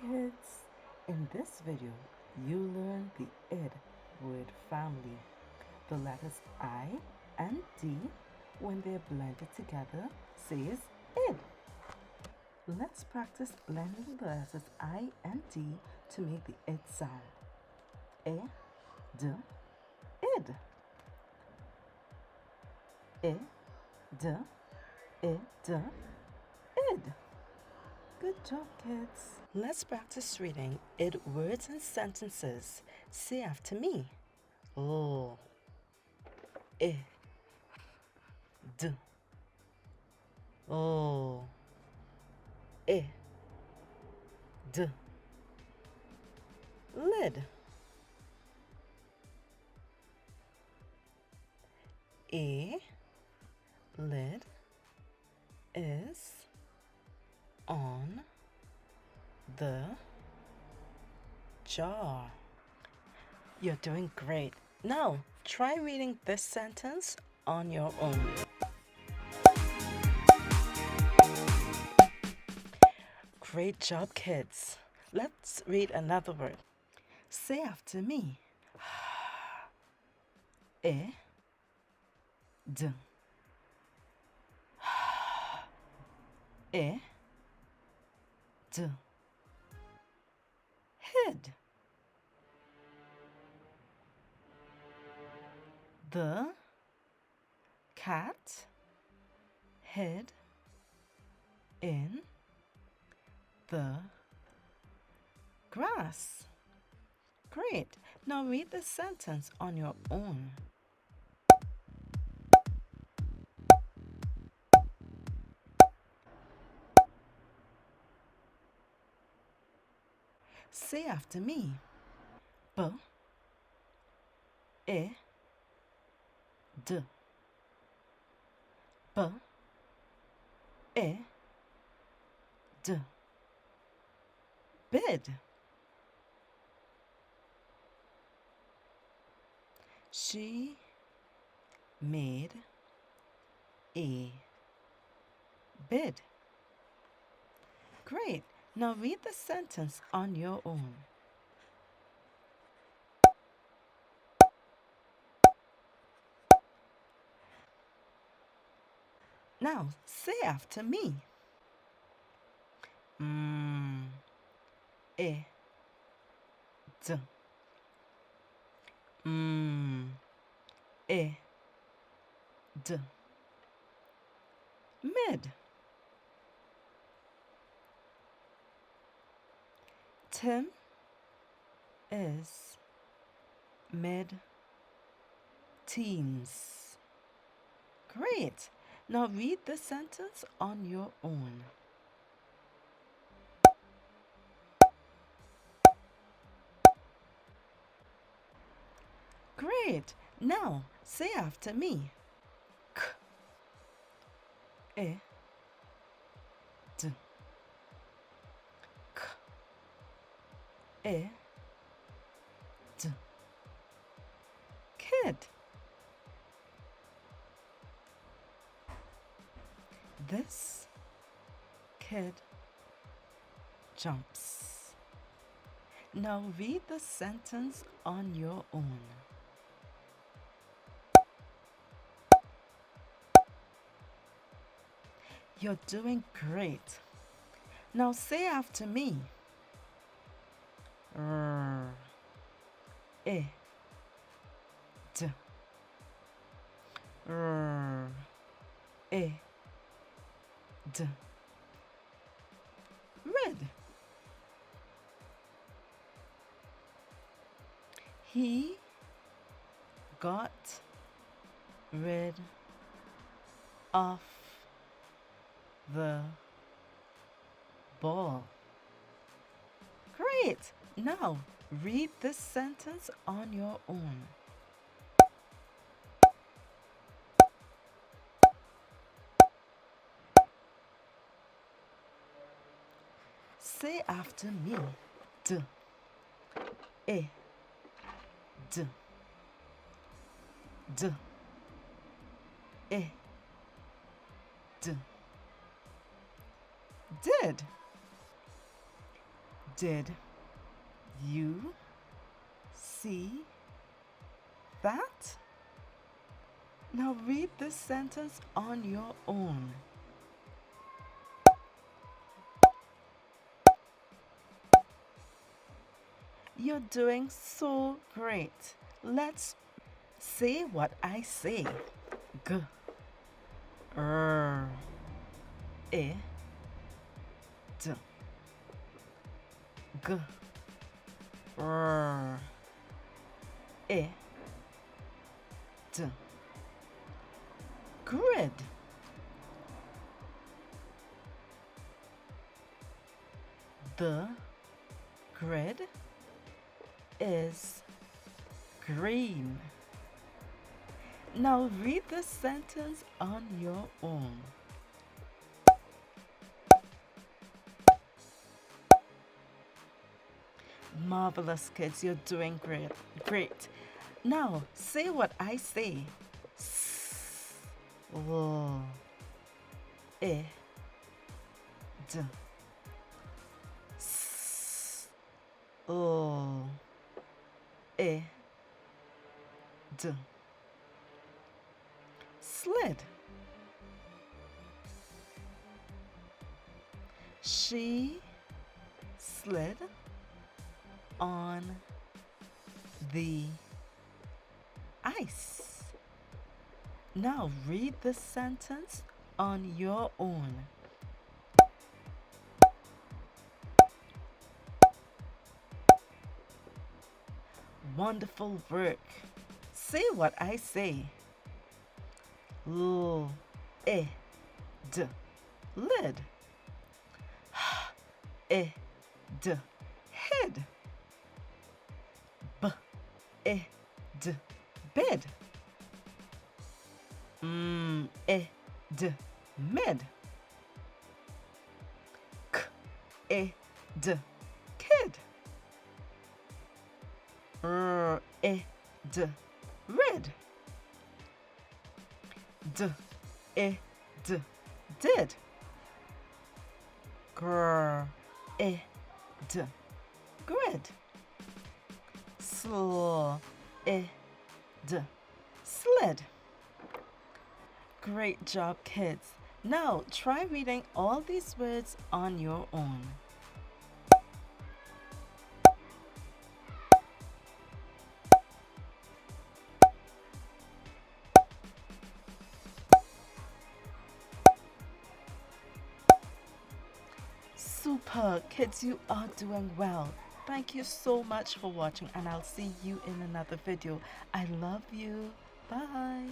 kids! In this video, you learn the id word family. The letters I and D, when they're blended together, says id. Let's practice blending the letters I and D to make the id sound. I, D, id. I, D, I, D, id. Good job, kids. Let's practice reading id words and sentences. Say after me. Oh, I, D. Oh, I, D. Lid. A lid is on the jar. You're doing great. Now, try reading this sentence on your own. Great job, kids. Let's read another word. Say after me. I, D. I, D. Hid. The cat hid in the grass. Great. Now read the sentence on your own. Say after me. B, I, D. B, I, D. Bid. She made a bid. Great. Now read the sentence on your own. Now say after me. I, D. I, D. Mid. Tim is mid-teens. Great. Now read the sentence on your own. Great. Now say after me. K, I, D. K, I, D. Kid. This kid jumps. Now read the sentence on your own. You're doing great. Now say after me. R, I, D. R, I, D. Red. He got rid of the ball. Great! Now read this sentence on your own. Say after me. D, I, D. D, I, D. Did. Did you see that? Now read this sentence on your own. You're doing so great. Let's say what I say. G, R, E, D. G, R, E, D. Grid. The grid is green. Now read the sentence on your own. Marvelous, kids, you're doing great. Great. Now say what I say. S, L, E, D. S, L, E, D. Slid. She slid on the ice. Now read the sentence on your own. Wonderful work. Say what I say. L, E, D, lid. H, E, D, head. B, E, D, bed. M, E, D, mid. K, E, D, kid. R, E, D, red. D, E, D, did. Gr, E, D, grid. Sl, E, D, slid. Great job, kids. Now try reading all these words on your own. Super, kids, you are doing well. Thank you so much for watching, and I'll see you in another video. I love you. Bye.